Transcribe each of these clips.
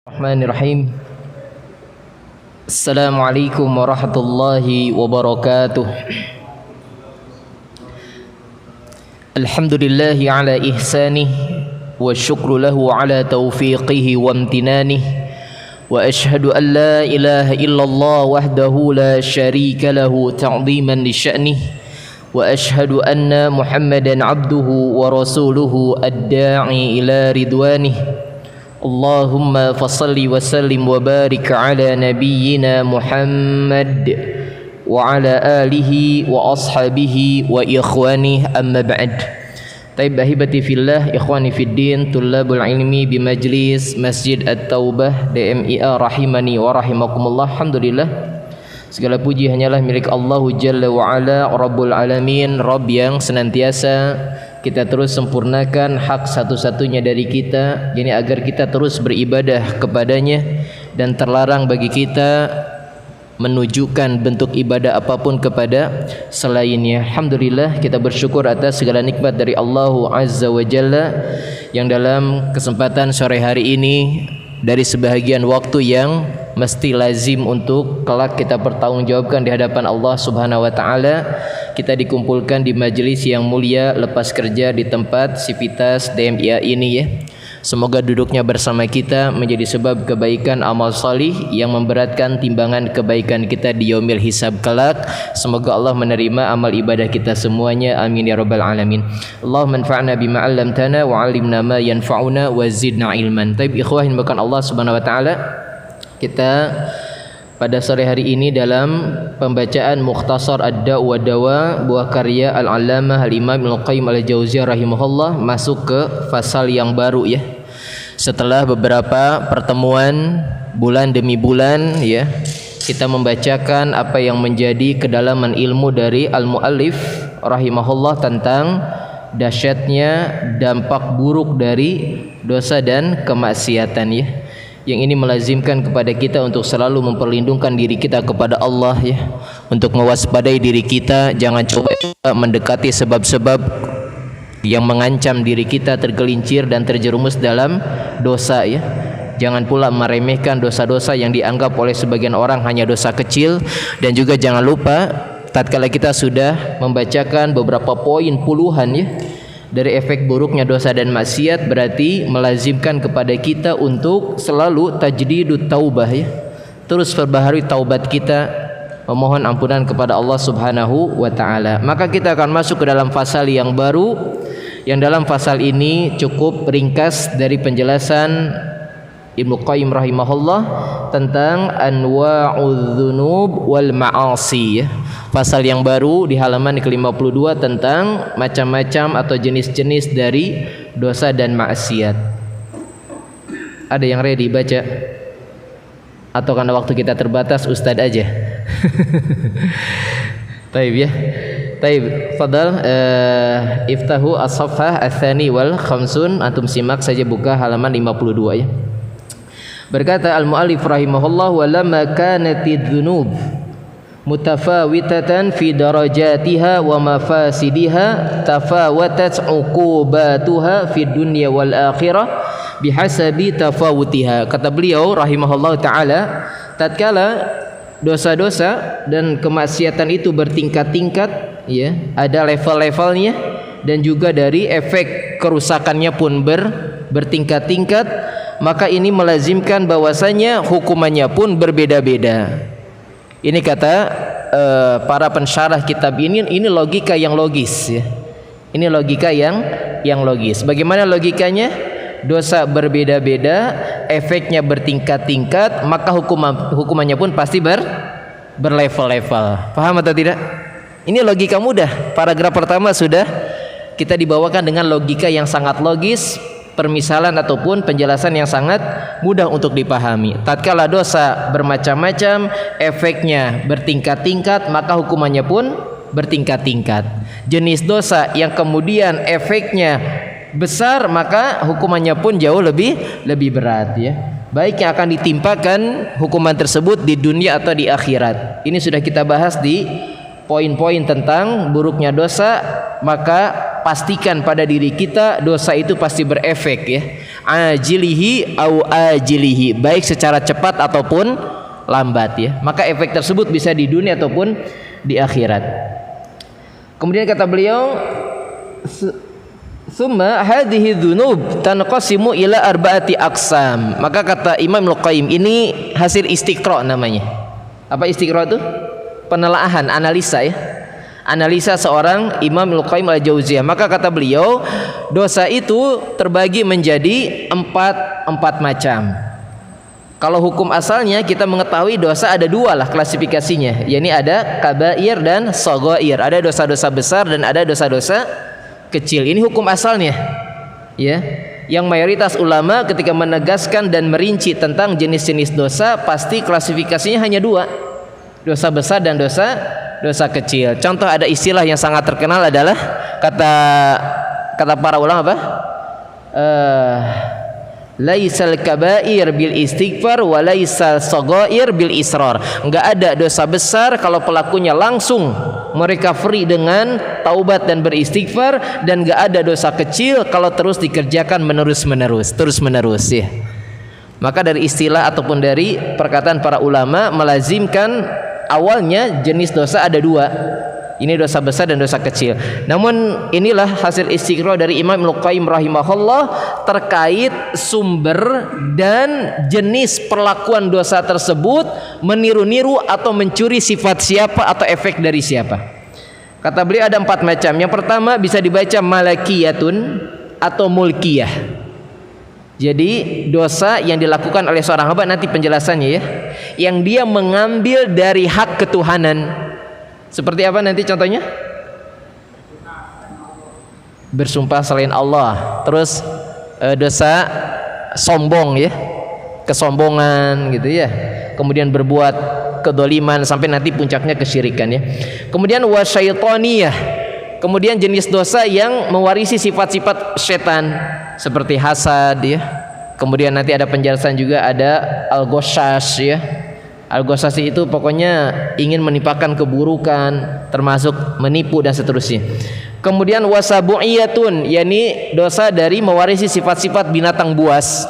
Bismillahirrahmanirrahim. Assalamualaikum warahmatullahi wabarakatuh. Alhamdulillahi ala ihsanih wa syukru lahu ala taufiqihi wa amtinanih wa ashhadu an la ilaha illallah wahdahu la syarika lahu ta'ziman li sya'nih wa ashhadu anna Muhammadan abduhu wa rasuluhu ad-da'i ila ridwanih. Allahumma fassalli wa sallim wa barik ala nabiyyina Muhammad wa ala alihi wa ashabihi wa ikhwani amma ba'd. Taib ahibati fillah, ikhwani fid din, tullabul ilmi bi majlis Masjid At-Taubah DMIA rahimani wa rahimakumullah. Alhamdulillah, segala puji hanyalah milik Allah Jalla wa ala, Rabbul alamin, Rabb yang senantiasa kita terus sempurnakan hak satu-satunya dari kita, yakni agar kita terus beribadah kepadanya dan terlarang bagi kita menunjukkan bentuk ibadah apapun kepada selainnya. Alhamdulillah, kita bersyukur atas segala nikmat dari Allah Azza wa Jalla yang dalam kesempatan sore hari ini, dari sebahagian waktu yang mesti lazim untuk kelak kita bertanggungjawabkan di hadapan Allah Subhanahu wa taala, kita dikumpulkan di majelis yang mulia lepas kerja di tempat Sivitas DMIA ini ya. Semoga duduknya bersama kita menjadi sebab kebaikan amal salih yang memberatkan timbangan kebaikan kita di yaumil hisab kelak. Semoga Allah menerima amal ibadah kita semuanya, amin ya rabbal alamin. Allahumma anfa'na bima 'allamtana wa 'allimna ma yanfa'una wa zidna ilman. Taib ikhwahin, bahkan Allah Subhanahu wa taala, kita pada sore hari ini dalam pembacaan Mukhtasar Ad-Da' wa Dawa buah karya Al-Allamah Al-Imam Ibnu Qayyim Al-Jauziyah rahimahullah, masuk ke fasal yang baru ya. Setelah beberapa pertemuan bulan demi bulan ya, kita membacakan apa yang menjadi kedalaman ilmu dari al-muallif rahimahullah tentang dahsyatnya dampak buruk dari dosa dan kemaksiatan ya. Yang ini melazimkan kepada kita untuk selalu memperlindungkan diri kita kepada Allah ya, untuk mewaspadai diri kita, jangan coba mendekati sebab-sebab yang mengancam diri kita tergelincir dan terjerumus dalam dosa ya. Jangan pula meremehkan dosa-dosa yang dianggap oleh sebagian orang hanya dosa kecil, dan juga jangan lupa tatkala kita sudah membacakan beberapa poin puluhan ya dari efek buruknya dosa dan maksiat, berarti melazimkan kepada kita untuk selalu tajdidut taubah ya, terus perbaharui taubat kita, memohon ampunan kepada Allah Subhanahu wa taala. Maka kita akan masuk ke dalam fasal yang baru, yang dalam fasal ini cukup ringkas dari penjelasan Ibnu Qayyim rahimahullah tentang anwa'udz dzunub wal ma'asi ya. Pasal yang baru di halaman ke-52 tentang macam-macam atau jenis-jenis dari dosa dan maksiat. Ada yang ready baca? Atau karena waktu kita terbatas Ustadz aja? Taib ya. Taib, fadal iftahu as-safhah ats-tsani wal khamsun. Antum simak saja, buka halaman 52 ya. Berkata al-muallif rahimahullah, wa lamma kanatidz dzunub mutafawitatan fi darajatiha wa mafasidiha tafawatat uqubatuha fi dunya wal akhirah bihasabi tafawutiha. Kata beliau rahimahullah taala, tatkala dosa-dosa dan kemaksiatan itu bertingkat-tingkat ya, ada level-levelnya, dan juga dari efek kerusakannya pun bertingkat-tingkat, maka ini melazimkan bahwasanya hukumannya pun berbeda-beda. Ini kata para pensyarah kitab ini logika yang logis ya. Ini logika yang logis. Bagaimana logikanya? Dosa berbeda-beda, efeknya bertingkat-tingkat, maka hukumannya pun pasti berlevel-level. Paham atau tidak? Ini logika mudah. Paragraf pertama sudah kita dibawakan dengan logika yang sangat logis, permisalan ataupun penjelasan yang sangat mudah untuk dipahami. Tatkala dosa bermacam-macam, efeknya bertingkat-tingkat, maka hukumannya pun bertingkat-tingkat. Jenis dosa yang kemudian efeknya besar, maka hukumannya pun jauh lebih berat ya. Baik yang akan ditimpakan hukuman tersebut di dunia atau di akhirat. Ini sudah kita bahas di poin-poin tentang buruknya dosa, maka pastikan pada diri kita dosa itu pasti berefek ya. Ajilihi au ajilihi, baik secara cepat ataupun lambat ya. Maka efek tersebut bisa di dunia ataupun di akhirat. Kemudian kata beliau, summa hadhihi dzunub tanqasimu ila arba'ati aqsam. Maka kata Imam Al-Qayyim, ini hasil istiqra namanya. Apa istiqra itu? Penelaahan, analisa ya. Analisa seorang Imam Al-Qayyim Al-Jauziyah. Maka kata beliau, dosa itu terbagi menjadi empat macam. Kalau hukum asalnya kita mengetahui dosa ada dua lah klasifikasinya, yakni ada kabair dan shaghair. Ada dosa-dosa besar dan ada dosa-dosa kecil. Ini hukum asalnya ya. Yang mayoritas ulama ketika menegaskan dan merinci tentang jenis-jenis dosa, pasti klasifikasinya hanya dua, dosa besar dan dosa kecil. Contoh ada istilah yang sangat terkenal adalah kata para ulama apa? Laisal kabair bil istighfar wa laisal shaghair bil israr. Enggak ada dosa besar kalau pelakunya langsung mereka free dengan taubat dan beristighfar, dan enggak ada dosa kecil kalau terus dikerjakan terus menerus ya. Maka dari istilah ataupun dari perkataan para ulama melazimkan awalnya jenis dosa ada dua. Ini dosa besar dan dosa kecil. Namun inilah hasil istiqra dari Imam Al-Qayyim rahimahullah terkait sumber dan jenis perlakuan dosa tersebut, meniru-niru atau mencuri sifat siapa atau efek dari siapa. Kata beliau ada 4 macam. Yang pertama bisa dibaca malakiyatun atau mulkiyah. Jadi dosa yang dilakukan oleh seorang hamba, nanti penjelasannya ya, yang dia mengambil dari hak ketuhanan. Seperti apa nanti contohnya? Bersumpah selain Allah. Terus dosa sombong ya, kesombongan gitu ya. Kemudian berbuat kedoliman sampai nanti puncaknya kesyirikan ya. Kemudian wasyaitoniyah. Kemudian jenis dosa yang mewarisi sifat-sifat setan seperti hasad ya. Kemudian nanti ada penjelasan juga, ada al-ghasyas ya. Al-ghasyas itu pokoknya ingin menimpakan keburukan, termasuk menipu dan seterusnya. Kemudian wasabu'iyatun, yakni dosa dari mewarisi sifat-sifat binatang buas.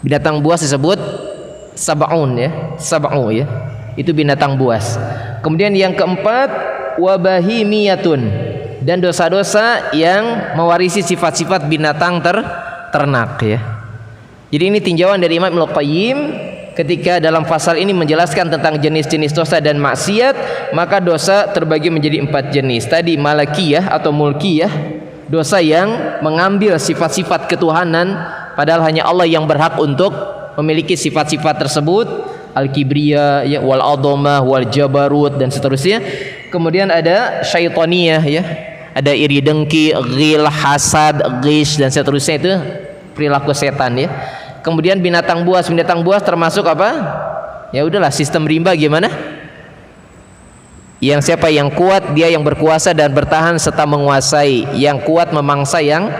Binatang buas disebut sab'un ya, sab'u ya. Itu binatang buas. Kemudian yang keempat wabahimiyatun, dan dosa-dosa yang mewarisi sifat-sifat binatang ternak ya. Jadi ini tinjauan dari Imam Al-Qayyim ketika dalam pasal ini menjelaskan tentang jenis-jenis dosa dan maksiat. Maka dosa terbagi menjadi 4 jenis. Tadi malakiyah atau mulkiyah, dosa yang mengambil sifat-sifat ketuhanan padahal hanya Allah yang berhak untuk memiliki sifat-sifat tersebut, al-kibriya ya, wal adhamah wal jabarut dan seterusnya. Kemudian ada syaitoniyah ya, ada iri dengki, ghil, hasad, ghish dan seterusnya, itu perilaku setan ya. Kemudian binatang buas termasuk apa? Ya udahlah, sistem rimba gimana? Yang siapa yang kuat, dia yang berkuasa dan bertahan serta menguasai. Yang kuat memangsa yang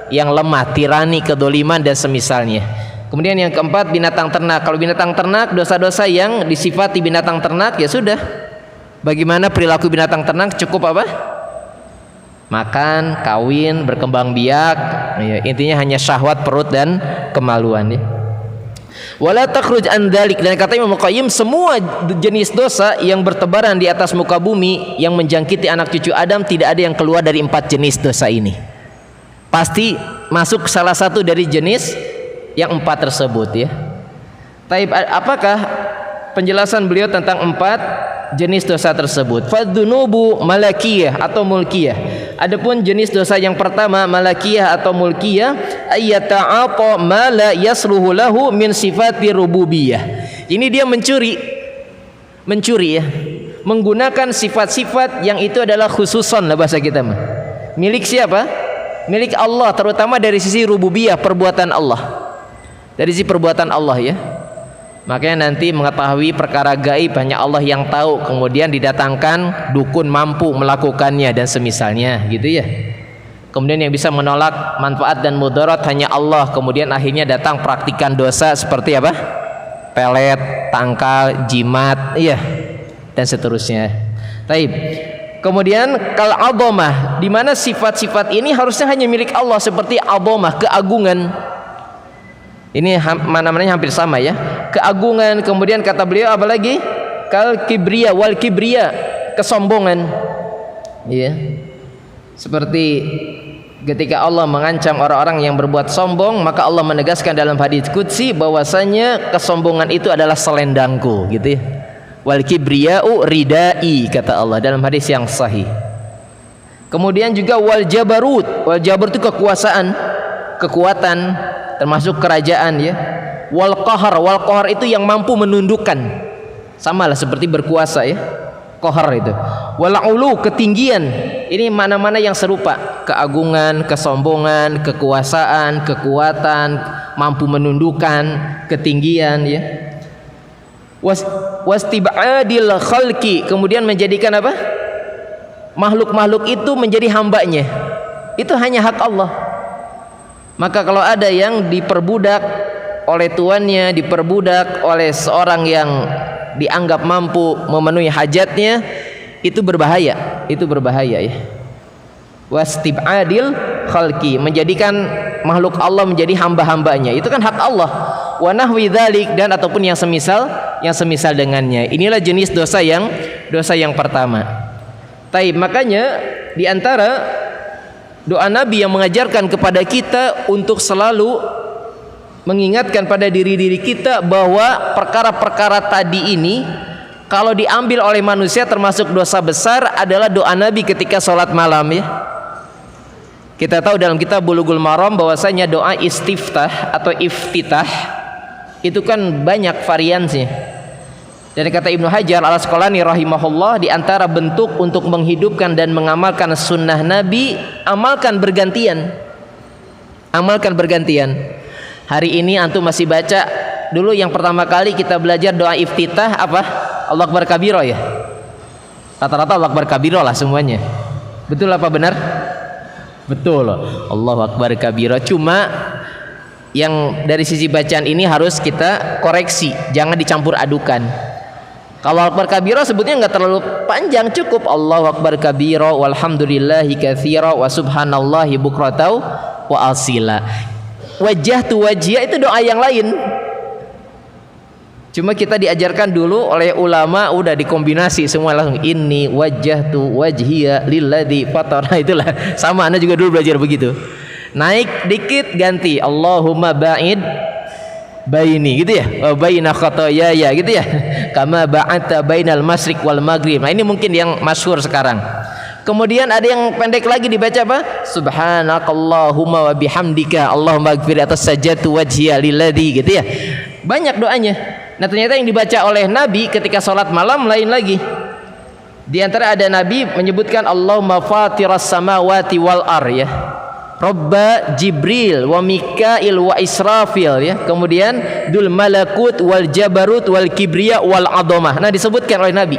lemah, tirani, kedoliman dan semisalnya. Kemudian yang keempat binatang ternak. Kalau binatang ternak, dosa-dosa yang disifati binatang ternak ya sudah. Bagaimana perilaku binatang ternak? Cukup apa? Makan, kawin, berkembang biak ya, intinya hanya syahwat perut dan kemaluan ya. Wala takhruj an dzalik, dan kata Imam Al-Qayyim, semua jenis dosa yang bertebaran di atas muka bumi yang menjangkiti anak cucu Adam, tidak ada yang keluar dari 4 jenis dosa ini. Pasti masuk salah satu dari jenis yang 4 tersebut ya. Taib, apakah penjelasan beliau tentang 4 jenis dosa tersebut? Fadzunubu malakiyah atau mulkiyah. Adapun jenis dosa yang pertama malakiyah atau mulkiyah, ayyata'ata ma la yasluhu lahu min sifati rububiyah. Ini dia mencuri ya, menggunakan sifat-sifat yang itu adalah khususon lah bahasa kita mah. Milik siapa? Milik Allah, terutama dari sisi rububiyah, perbuatan Allah. Dari sisi perbuatan Allah ya. Makanya nanti mengetahui perkara gaib hanya Allah yang tahu, kemudian didatangkan dukun mampu melakukannya dan semisalnya gitu ya. Kemudian yang bisa menolak manfaat dan mudarat hanya Allah, kemudian akhirnya datang praktikan dosa seperti apa? Pelet, tangkal, jimat, iya, dan seterusnya. Taib. Kemudian kal adhamah, di mana sifat-sifat ini harusnya hanya milik Allah, seperti adhamah, keagungan. Ini namanya hampir sama ya, keagungan. Kemudian kata beliau apa lagi? Kal kibriya wal kibriya, kesombongan. Ya. Seperti ketika Allah mengancam orang-orang yang berbuat sombong, maka Allah menegaskan dalam hadis qudsi bahwasanya kesombongan itu adalah selendangku, gitu ya. Wal kibriya'u ridai, kata Allah dalam hadis yang sahih. Kemudian juga wal jabarut. Wal jabarut itu kekuasaan, kekuatan, termasuk kerajaan ya. Wal qahar itu yang mampu menundukkan. Samalah seperti berkuasa ya. Qahar itu. Wal ulu, ketinggian. Ini mana-mana yang serupa, keagungan, kesombongan, kekuasaan, kekuatan, mampu menundukkan, ketinggian ya. Wastib'adil khalqi, kemudian menjadikan apa? Makhluk-makhluk itu menjadi hambanya. Itu hanya hak Allah. Maka kalau ada yang diperbudak oleh tuannya, diperbudak oleh seorang yang dianggap mampu memenuhi hajatnya, itu berbahaya. Itu berbahaya ya. Wastib'adil khalqi, menjadikan makhluk Allah menjadi hamba-hambanya. Itu kan hak Allah. Wa nahwi dzalik, dan ataupun yang semisal dengannya. Inilah jenis dosa yang pertama. Taib, makanya di antara doa Nabi yang mengajarkan kepada kita untuk selalu mengingatkan pada diri-diri kita bahwa perkara-perkara tadi ini kalau diambil oleh manusia termasuk dosa besar adalah doa Nabi ketika sholat malam ya. Kita tahu dalam kitab Bulughul Maram bahwasanya doa istiftah atau iftitah itu kan banyak variannya. Dan kata Ibnu Hajar Al-Asqalani rahimahullah, di antara bentuk untuk menghidupkan dan mengamalkan sunnah Nabi, amalkan bergantian. Amalkan bergantian. Hari ini antum masih baca, dulu yang pertama kali kita belajar doa iftitah apa? Allahu Akbar kabiro ya. Rata-rata Allahu Akbar kabiro lah semuanya. Betul apa benar? Betul. Allahu Akbar kabiro. Cuma yang dari sisi bacaan ini harus kita koreksi, jangan dicampur adukan. Kalau Akbar kabiro sebutnya nggak terlalu panjang, cukup Allahu Akbar kabiro walhamdulillahi katsira wa subhanallahi bukratan wa asila. Wajjahtu wajhiya itu doa yang lain. Cuma kita diajarkan dulu oleh ulama, udah dikombinasi semua langsung, inni wajjahtu wajhiya lilladzi fatara. Itulah sama, Anda juga dulu belajar begitu. Naik dikit ganti Allahumma ba'id baini, gitu ya, wa baina khotoyaya, gitu ya, kama ba'adta bainal masyriq wal maghrib. Nah ini mungkin yang masyhur sekarang. Kemudian ada yang pendek lagi dibaca apa? Subhanakallahumma wa bihamdika Allahumma ighfir atas sajatu wajhiya lilladzi, gitu ya. Banyak doanya. Nah ternyata yang dibaca oleh Nabi ketika sholat malam lain lagi. Di antara ada Nabi menyebutkan Allahumma fatiras samawati wal ar ya, Robba Jibril wa Mikail wa Israfil ya. Kemudian dul malakut wal jabarut wal kibriya wal adhamah. Nah disebutkan oleh Nabi,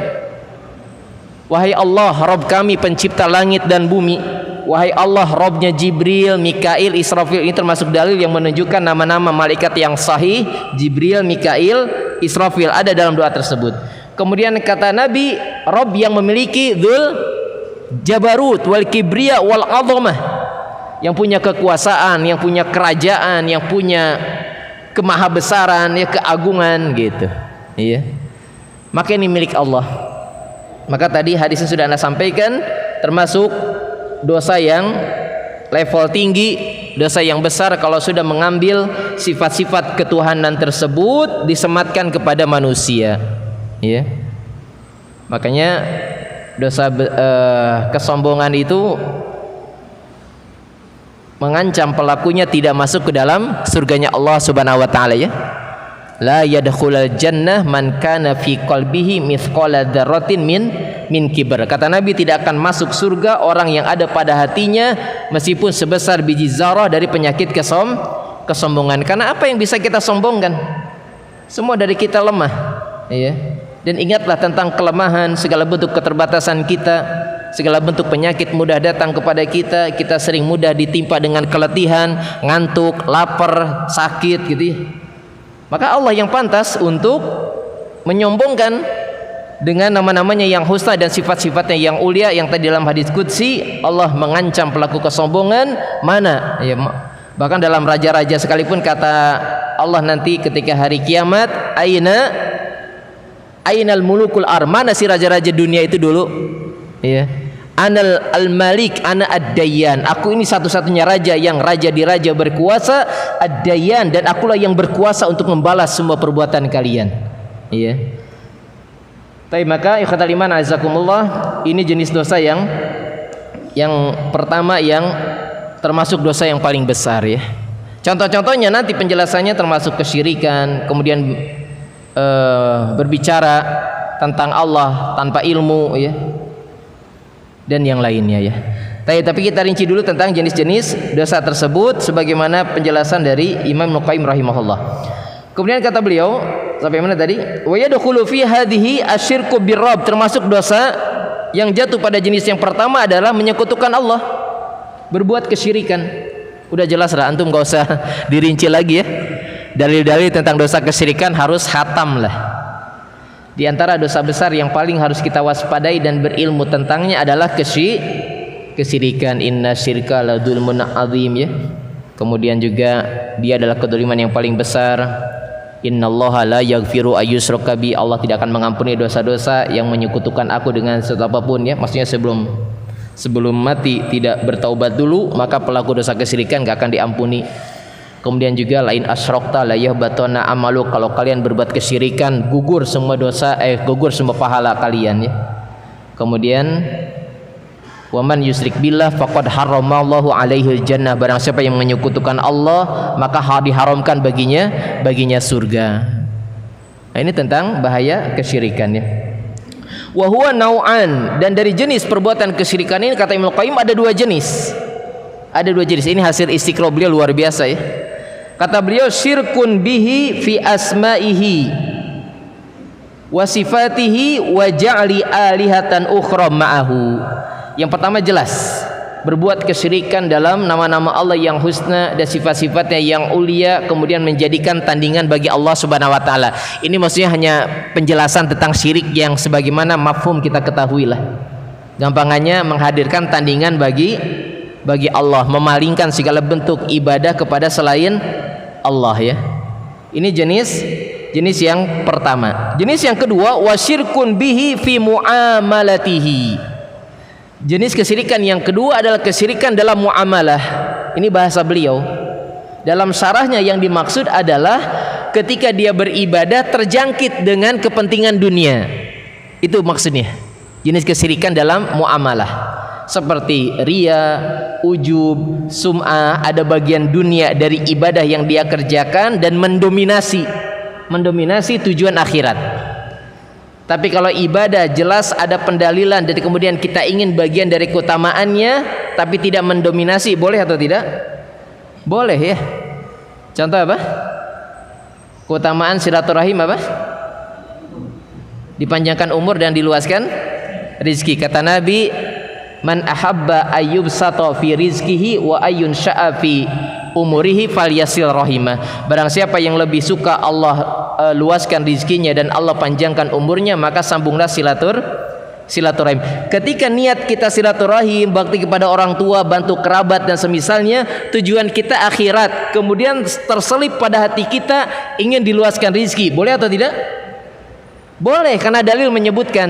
wahai Allah Rabb kami pencipta langit dan bumi. Wahai Allah Rabbnya Jibril, Mikail, Israfil. Ini termasuk dalil yang menunjukkan nama-nama malaikat yang sahih. Jibril, Mikail, Israfil ada dalam doa tersebut. Kemudian kata Nabi, Rabb yang memiliki dzul jabarut wal kibriya wal adhamah, yang punya kekuasaan, yang punya kerajaan, yang punya kemahabesaran, ya keagungan gitu. Iya. Maka ini milik Allah. Maka tadi hadisnya sudah Anda sampaikan, termasuk dosa yang level tinggi, dosa yang besar kalau sudah mengambil sifat-sifat ketuhanan tersebut disematkan kepada manusia. Ya. Makanya dosa kesombongan itu mengancam pelakunya tidak masuk ke dalam surganya Allah Subhanahu wa taala ya. La yadkhulul jannah man kana fi qalbihi mithqala dzarratin min kibr. Kata Nabi, tidak akan masuk surga orang yang ada pada hatinya meskipun sebesar biji zarah dari penyakit kesombongan. Karena apa yang bisa kita sombongkan? Semua dari kita lemah, ya. Dan ingatlah tentang kelemahan, segala bentuk keterbatasan kita, segala bentuk penyakit mudah datang kepada kita. Kita sering mudah ditimpa dengan keletihan, ngantuk, lapar, sakit gitu ya. Maka Allah yang pantas untuk menyombongkan dengan nama-namanya yang husna dan sifat-sifatnya yang ulia, yang tadi dalam hadis qudsi Allah mengancam pelaku kesombongan. Mana ya, bahkan dalam raja-raja sekalipun kata Allah nanti ketika hari kiamat, ainal mulukul ar, mana si raja-raja dunia itu dulu ya, anal al-malik ana ad-dayyan, aku ini satu-satunya raja yang raja di raja berkuasa, ad-dayyan, dan akulah yang berkuasa untuk membalas semua perbuatan kalian ya. Tapi maka ikhwatal iman azakumullah, ini jenis dosa yang pertama yang termasuk dosa yang paling besar ya. Contoh-contohnya nanti penjelasannya termasuk kesyirikan, kemudian berbicara tentang Allah tanpa ilmu ya, dan yang lainnya ya. Tapi kita rinci dulu tentang jenis-jenis dosa tersebut sebagaimana penjelasan dari Imam Ibnu Qayyim rahimahullah. Kemudian kata beliau sampai mana tadi? Wa yadkhulu fi hadhihi asyirku birrabb, termasuk dosa yang jatuh pada jenis yang pertama adalah menyekutukan Allah, berbuat kesyirikan. Udah jelas lah, antum gak usah dirinci lagi ya. Dalil-dalil tentang dosa kesyirikan harus khatam lah. Di antara dosa besar yang paling harus kita waspadai dan berilmu tentangnya adalah kesyirikan. Inna syirka la dzulmun adzim ya. Kemudian juga dia adalah kedzaliman yang paling besar. Innallaha la yaghfiru ayyushraka bi, Allah tidak akan mengampuni dosa-dosa yang menyekutukan aku dengan sesuatu apapun ya. Maksudnya sebelum mati tidak bertaubat dulu, maka pelaku dosa kesyirikan gak akan diampuni. Kemudian juga lain asyrokta la yahbatuna amalu, kalau kalian berbuat kesyirikan gugur semua dosa, gugur semua pahala kalian ya. Kemudian waman yusrik billah faqad haramallahu alaihil jannah, barang siapa yang menyekutukan Allah maka diharamkan baginya surga. Nah, ini tentang bahaya kesyirikan ya. Wa huwa nau'an, dan dari jenis perbuatan kesyirikan ini kata Ibnu Qayyim ada dua jenis. Ini hasil istiqra beliau luar biasa ya. Kata beliau, syirkun bihi fi asma'ihi wa sifatihi wa ja'li alihatan ukhra ma'ahu. Yang pertama jelas, berbuat kesyirikan dalam nama-nama Allah yang husna dan sifat-sifatnya yang ulia, kemudian menjadikan tandingan bagi Allah Subhanahu wa taala. Ini maksudnya hanya penjelasan tentang syirik yang sebagaimana mafhum kita ketahui lah. Gampangannya menghadirkan tandingan bagi Allah, memalingkan segala bentuk ibadah kepada selain Allah ya. Ini jenis yang pertama. Jenis yang kedua, wasyirkun bihi fi muamalatihi. Jenis kesyirikan yang kedua adalah kesyirikan dalam muamalah. Ini bahasa beliau. Dalam syarahnya yang dimaksud adalah ketika dia beribadah terjangkit dengan kepentingan dunia. Itu maksudnya. Jenis kesyirikan dalam muamalah. Seperti riya, ujub, sum'ah, ada bagian dunia dari ibadah yang dia kerjakan dan mendominasi tujuan akhirat. Tapi kalau ibadah jelas ada pendalilan dan kemudian kita ingin bagian dari keutamaannya tapi tidak mendominasi, boleh atau tidak? Boleh ya. Contoh apa? Keutamaan silaturahim apa? Dipanjangkan umur dan diluaskan rizki. Kata Nabi, man ahabba ayyubsata fi rizkihi wa ayyun sya'a fi umurihi falyasil rahimah. Barang siapa yang lebih suka Allah luaskan rizkinya dan Allah panjangkan umurnya, maka sambunglah silaturahim. Ketika niat kita silaturahim, bakti kepada orang tua, bantu kerabat dan semisalnya, tujuan kita akhirat, kemudian terselip pada hati kita ingin diluaskan rizki, boleh atau tidak? Boleh, karena dalil menyebutkan.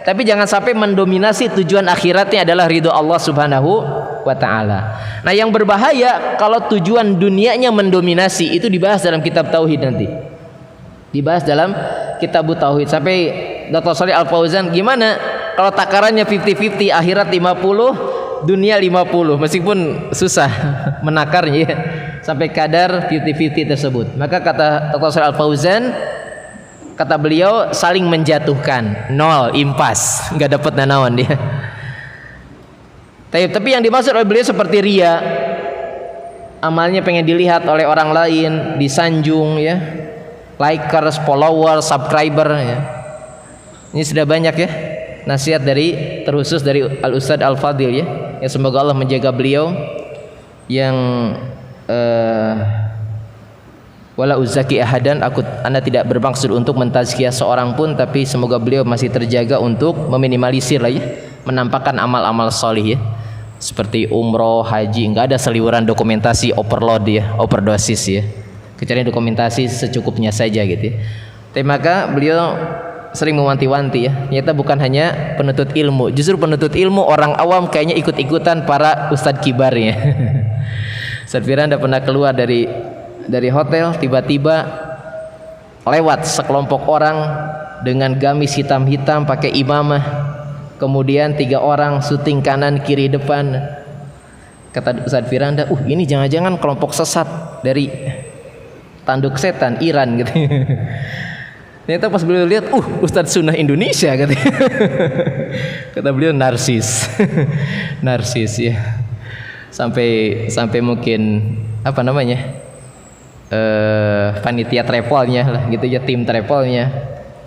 Tapi jangan sampai mendominasi tujuan akhiratnya adalah ridho Allah Subhanahu wa ta'ala. Nah, yang berbahaya kalau tujuan dunianya mendominasi, itu dibahas dalam kitab tauhid nanti. Dibahas dalam kitab tauhid. Sampai Dr. Shalih Al Fauzan, gimana kalau takarannya 50-50, akhirat 50, dunia 50, meskipun susah menakarnya ya, sampai kadar 50-50 tersebut. Maka kata Dr. Shalih Al Fauzan, kata beliau, saling menjatuhkan, nol, impas, nggak dapat nanawan dia. Tapi yang dimaksud oleh beliau seperti riya, amalnya pengen dilihat oleh orang lain, disanjung ya, likers, followers, subscriber ya. Ini sudah banyak ya nasihat terkhusus dari Al Ustadz Al Fadil ya. Ya, semoga Allah menjaga beliau yang Wala uzaki ahadan, Anda tidak bermaksud untuk mentazkiyah seorang pun, tapi semoga beliau masih terjaga untuk meminimalisir lah ya, menampakkan amal-amal solih ya, seperti umroh, haji, nggak ada seliweran dokumentasi overload ya, overdosis ya, kecuali dokumentasi secukupnya saja gitu ya. Tapi maka beliau sering mewanti-wanti ya, ternyata bukan hanya penuntut ilmu, justru penuntut ilmu orang awam kayaknya ikut-ikutan para ustadz kibarnya. Ustadz Firanda pernah keluar dari hotel, tiba-tiba lewat sekelompok orang dengan gamis hitam-hitam pakai imamah, kemudian 3 orang syuting kanan kiri depan. Kata Ustadz Firanda, ini jangan-jangan kelompok sesat dari tanduk setan Iran gitu. Ternyata pas beliau lihat, Ustadz Sunnah Indonesia katanya. Kata beliau narsis. Narsis ya. Sampai mungkin apa namanya? Panitia travelnya lah gitu ya, tim travelnya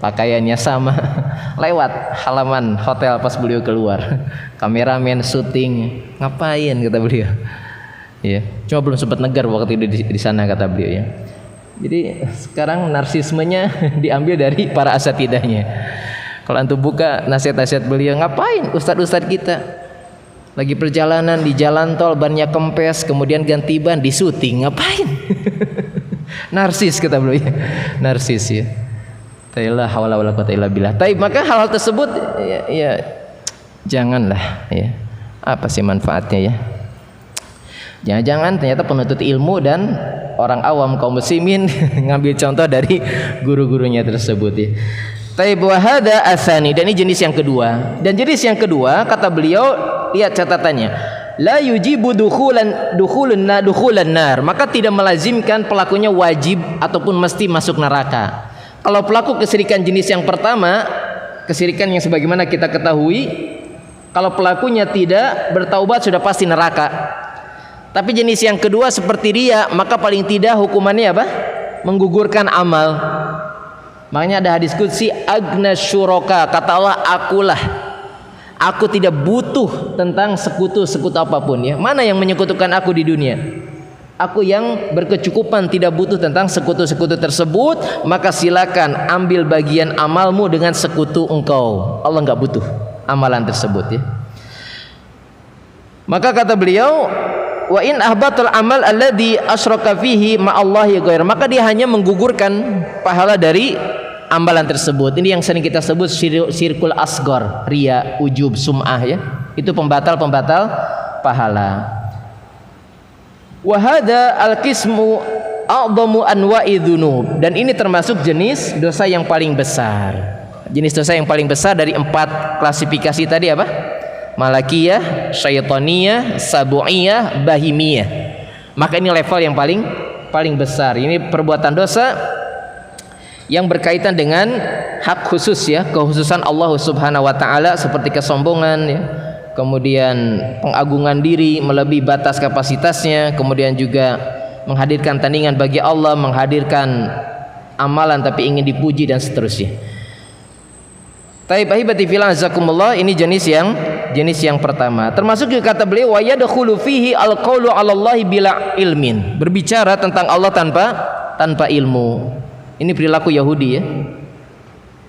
pakaiannya sama. Lewat halaman hotel pas beliau keluar. Kameramen syuting, ngapain kata beliau. Ya, cuma belum sempat negar waktu itu di sana kata beliau ya. Jadi sekarang narsismenya diambil dari para asatidahnya. Kalau antum buka nasihat-nasihat beliau, ngapain ustadz-ustadz kita lagi perjalanan di jalan tol bannya kempes, kemudian ganti ban di syuting, ngapain? Narsis kata beliau, narsis ya. La haula wala quwata illa billah. Tapi maka hal-hal tersebut ya janganlah ya. Apa sih manfaatnya ya? Jangan-jangan ternyata penuntut ilmu dan orang awam kaum muslimin ngambil contoh dari guru-gurunya tersebut ya. Taib wa hada asani, dan ini jenis yang kedua. Dan jenis yang kedua kata beliau, lihat catatannya, la yujibu dukhulan nar, maka tidak melazimkan pelakunya wajib ataupun mesti masuk neraka. Kalau pelaku kesyirikan jenis yang pertama, kesyirikan yang sebagaimana kita ketahui, kalau pelakunya tidak bertaubat sudah pasti neraka. Tapi jenis yang kedua seperti riya, maka paling tidak hukumannya apa? Menggugurkan amal. Makanya ada hadis qudsi, agna syuraka, kata Allah, aku tidak butuh tentang sekutu apapun ya. Mana yang menyekutukan aku di dunia? Aku yang berkecukupan, tidak butuh tentang sekutu tersebut. Maka silakan ambil bagian amalmu dengan sekutu engkau. Allah enggak butuh amalan tersebut ya. Maka kata beliau, wa in ahbatul amal alladhi asyraka fihi ma'allahi ghair, maka dia hanya menggugurkan pahala dari amalan tersebut. Ini yang sering kita sebut syirkul asghar, riya, ujub, sum'ah ya. Itu pembatal pahala. Wa hadza al-qismu a'dhamu anwa'i dzunub, dan ini termasuk jenis dosa yang paling besar. Jenis dosa yang paling besar dari 4 klasifikasi tadi apa? Malakiyah, syaitaniyah, sabu'iyah, bahimiyah. Maka ini level yang paling besar. Ini perbuatan dosa yang berkaitan dengan hak khusus ya, kekhususan Allah Subhanahu wa taala, seperti kesombongan ya, kemudian pengagungan diri melebihi batas kapasitasnya, kemudian juga menghadirkan tandingan bagi Allah, menghadirkan amalan tapi ingin dipuji dan seterusnya. Taib ahibati fillah azakumullah, ini jenis yang pertama. Termasuk juga kata beliau, wa yadkhulu fihi alqaulu 'ala Allahi bila ilmin, berbicara tentang Allah tanpa ilmu. Ini perilaku Yahudi ya.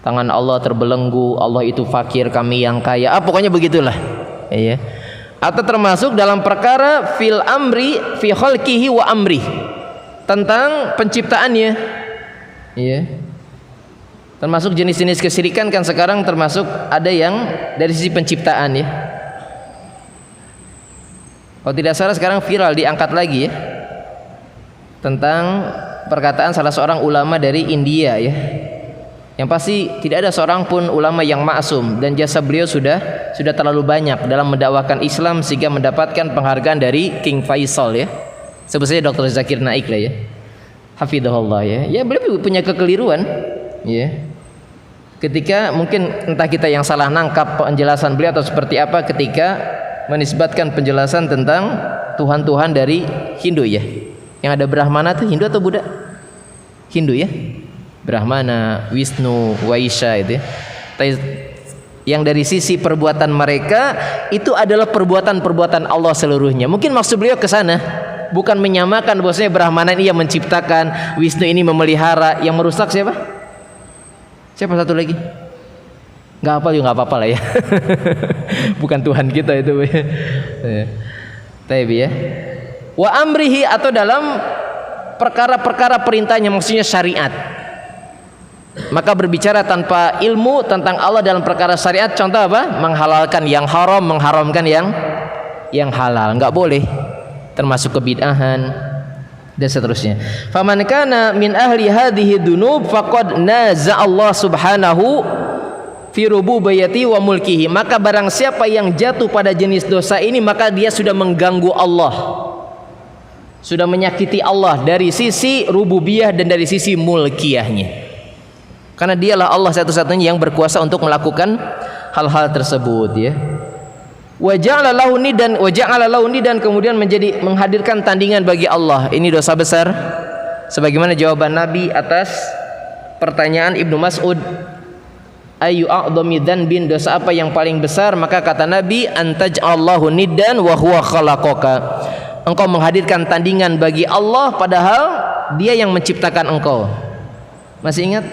Tangan Allah terbelenggu, Allah itu fakir, kami yang kaya. Pokoknya begitulah. Ya. Atau termasuk dalam perkara fil amri fi khalqihi wa amri, tentang penciptaannya. Ya. Termasuk jenis-jenis kesyirikan kan sekarang termasuk ada yang dari sisi penciptaan ya. Kalau tidak salah sekarang viral, diangkat lagi ya, tentang perkataan salah seorang ulama dari India ya. Yang pasti tidak ada seorang pun ulama yang maksum, dan jasa beliau sudah terlalu banyak dalam mendakwakan Islam sehingga mendapatkan penghargaan dari King Faisal ya. Sebut saja Dr. Zakir Naik lah ya. Hafidhahullah ya. Ya beliau punya kekeliruan ya. Ketika mungkin entah kita yang salah nangkap penjelasan beliau atau seperti apa ketika menisbatkan penjelasan tentang Tuhan-Tuhan dari Hindu ya. Yang ada Brahmana itu Hindu atau Buddha? Hindu ya. Brahmana, Wisnu, Waisha itu ya. Yang dari sisi perbuatan mereka itu adalah perbuatan Allah seluruhnya. Mungkin maksud beliau ke sana. bukan menyamakan bahwasanya Brahmana ini yang menciptakan, Wisnu ini memelihara, yang merusak siapa? Siapa satu lagi? Nggak apa juga nggak apa-apa lah ya. Bukan Tuhan kita itu. Tapi ya. Wa amrihi, atau dalam perkara-perkara perintahnya, maksudnya syariat. Maka berbicara tanpa ilmu tentang Allah dalam perkara syariat, contoh apa? Menghalalkan yang haram, mengharamkan yang halal, enggak boleh, termasuk kebid'ahan dan seterusnya. Faman kana min ahli hadhihi dzunub faqad naza Allah subhanahu fi rububiyyati wa mulkihi. Maka barang siapa yang jatuh pada jenis dosa ini, maka dia sudah mengganggu Allah, sudah menyakiti Allah dari sisi rububiyah dan dari sisi mulkiyahnya. Karena dialah Allah satu-satunya yang berkuasa untuk melakukan hal-hal tersebut ya. Wa ja'ala lahu nidan, kemudian menghadirkan tandingan bagi Allah. Ini dosa besar. Sebagaimana jawaban Nabi atas pertanyaan Ibnu Mas'ud, ayu a'dhami dzanbin, dosa apa yang paling besar? Maka kata Nabi, antaj'allahu niddan wa huwa khalaqaka. Engkau menghadirkan tandingan bagi Allah padahal Dia yang menciptakan engkau. Masih ingat?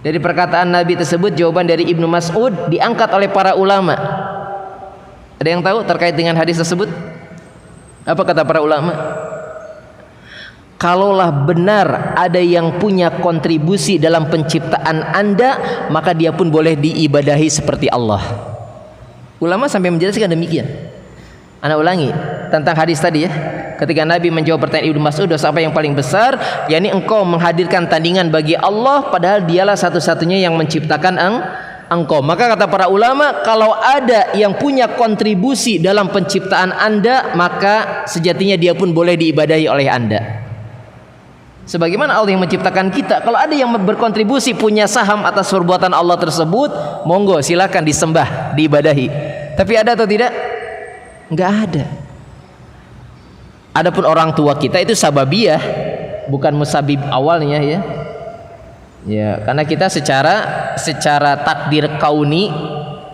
Dari perkataan Nabi tersebut, jawaban dari Ibnu Mas'ud diangkat oleh para ulama. Ada yang tahu terkait dengan hadis tersebut? Apa kata para ulama? Kalaulah benar ada yang punya kontribusi dalam penciptaan Anda, maka dia pun boleh diibadahi seperti Allah. Ulama sampai menjelaskan demikian. Ana ulangi tentang hadis tadi ya. Ketika Nabi menjawab pertanyaan Ibnu Mas'ud, dosa apa yang paling besar? yakni engkau menghadirkan tandingan bagi Allah padahal Dialah satu-satunya yang menciptakan engkau. Maka kata para ulama, kalau ada yang punya kontribusi dalam penciptaan Anda, maka sejatinya dia pun boleh diibadahi oleh Anda. Sebagaimana Allah yang menciptakan kita, kalau ada yang berkontribusi, punya saham atas perbuatan Allah tersebut, monggo silakan disembah, diibadahi. Tapi ada atau tidak? Enggak ada. Adapun orang tua kita itu sababiyah, bukan musabib awalnya ya. Ya, karena kita secara takdir kauni,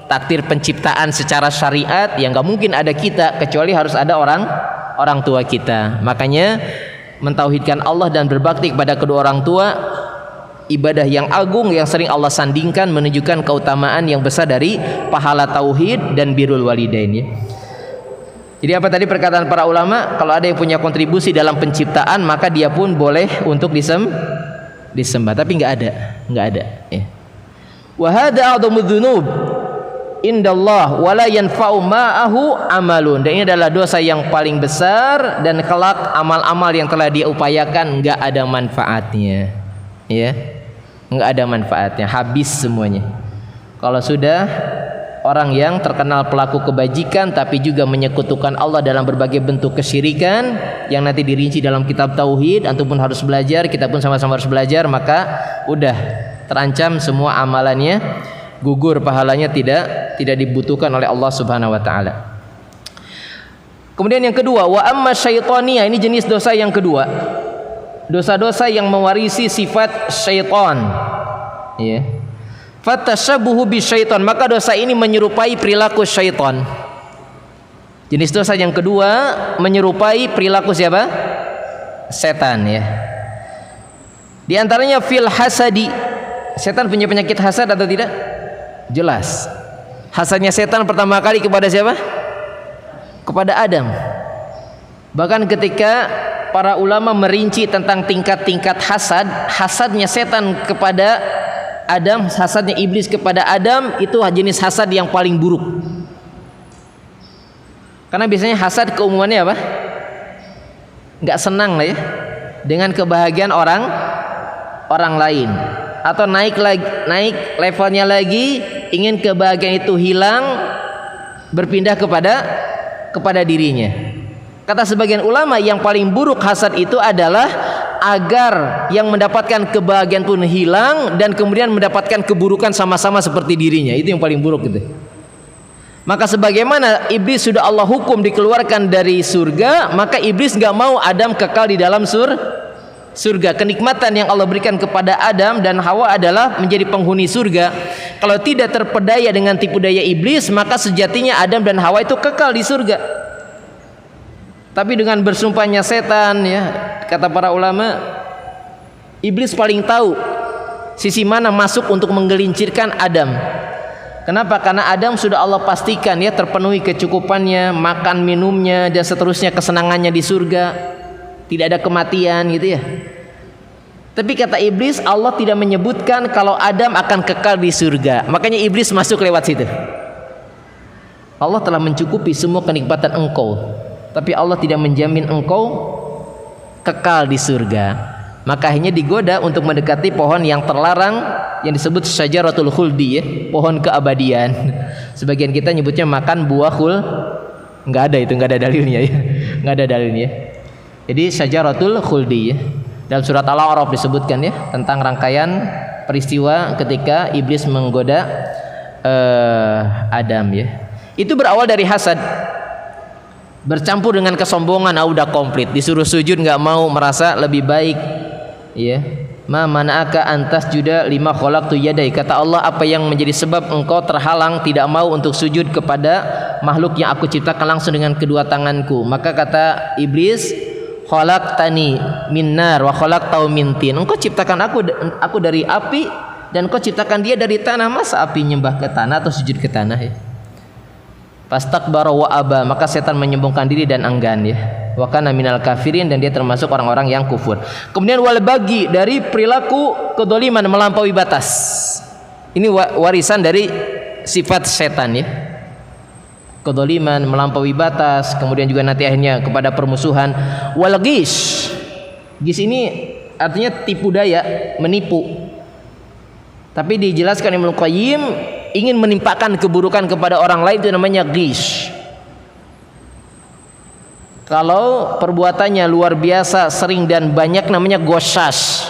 takdir penciptaan secara syariat, yang enggak mungkin ada kita kecuali harus ada orang tua kita. Makanya mentauhidkan Allah dan berbakti kepada kedua orang tua, ibadah yang agung yang sering Allah sandingkan, menunjukkan keutamaan yang besar dari pahala tauhid dan birrul walidain ya. Jadi apa tadi perkataan para ulama? Kalau ada yang punya kontribusi dalam penciptaan, maka dia pun boleh untuk disembah. Tapi enggak ada ya. Wa hadza a'dhamu dzunub indallah wa la yanfa'u ma'ahu amalun. Dan ini adalah dosa yang paling besar, dan kelak amal-amal yang telah dia upayakan enggak ada manfaatnya. Ya. Enggak ada manfaatnya, habis semuanya. Kalau sudah orang yang terkenal pelaku kebajikan tapi juga menyekutukan Allah dalam berbagai bentuk kesyirikan yang nanti dirinci dalam kitab tauhid, antum pun harus belajar, kita pun sama-sama harus belajar, maka udah terancam semua amalannya, gugur pahalanya, tidak dibutuhkan oleh Allah Subhanahu wa taala. Kemudian yang kedua, wa amma syaitania, ini jenis dosa yang kedua. Dosa-dosa yang mewarisi sifat syaitan. Ya. Fatashabuhu bisyaitan, maka dosa ini menyerupai perilaku syaitan. Jenis dosa yang kedua menyerupai perilaku siapa? Setan ya. Di antaranya fil hasadi. Setan punya penyakit hasad atau tidak? Jelas. Hasadnya setan pertama kali kepada siapa? Kepada Adam. Bahkan ketika para ulama merinci tentang tingkat-tingkat hasad, hasadnya setan kepada Adam, hasadnya iblis kepada Adam, itu jenis hasad yang paling buruk. Karena biasanya hasad keumumannya apa? Enggak senang lah ya dengan kebahagiaan orang lain, atau naik levelnya lagi, ingin kebahagiaan itu hilang, berpindah kepada dirinya. Kata sebagian ulama, yang paling buruk hasad itu adalah agar yang mendapatkan kebahagiaan pun hilang dan kemudian mendapatkan keburukan sama-sama seperti dirinya. Itu yang paling buruk gitu. Maka sebagaimana iblis sudah Allah hukum dikeluarkan dari surga, maka iblis enggak mau Adam kekal di dalam surga. Kenikmatan yang Allah berikan kepada Adam dan Hawa adalah menjadi penghuni surga. Kalau tidak terpedaya dengan tipu daya iblis, maka sejatinya Adam dan Hawa itu kekal di surga. Tapi dengan bersumpahnya setan, ya, kata para ulama, iblis paling tahu sisi mana masuk untuk menggelincirkan Adam. Kenapa? Karena Adam sudah Allah pastikan, ya, terpenuhi kecukupannya, makan minumnya dan seterusnya, kesenangannya di surga, tidak ada kematian, gitu ya. Tapi kata iblis, Allah tidak menyebutkan kalau Adam akan kekal di surga. Makanya iblis masuk lewat situ. Allah telah mencukupi semua kenikmatan engkau, tapi Allah tidak menjamin engkau kekal di surga. Maka akhirnya digoda untuk mendekati pohon yang terlarang, yang disebut syajaratul khuldi, ya, pohon keabadian. Sebagian kita nyebutnya makan buah khul, nggak ada itu, nggak ada dalilnya, ya, nggak ada dalilnya. Jadi syajaratul khuldi, ya. Dalam surat Al-A'raf disebutkan, ya, tentang rangkaian peristiwa ketika iblis menggoda Adam, ya. Itu berawal dari hasad, bercampur dengan kesombongan. Udah komplit, disuruh sujud nggak mau, merasa lebih baik, ya. Ma mana'aka antas juda lima khalaqtu yadai, kata Allah, apa yang menjadi sebab engkau terhalang tidak mau untuk sujud kepada makhluk yang aku ciptakan langsung dengan kedua tanganku? Maka kata iblis, khalaqtani min nar wa khalaqtahu min tin, engkau ciptakan aku dari api dan engkau ciptakan dia dari tanah, masa api nyembah ke tanah atau sujud ke tanah, ya? Fastakbara wa aba, maka setan menyombongkan diri dan enggan, ya. Wa kana minal kafirin, dan dia termasuk orang-orang yang kufur. Kemudian wal bagi, dari perilaku kedzaliman, melampaui batas. Ini warisan dari sifat setan, ya. Kedzaliman, melampaui batas, kemudian juga nanti akhirnya kepada permusuhan. Wal ghis. Ghis ini artinya tipu daya, menipu. Tapi dijelaskan Ibnu Qayyim, ingin menimpakan keburukan kepada orang lain itu namanya ghish. Kalau perbuatannya luar biasa, sering dan banyak, namanya gosas.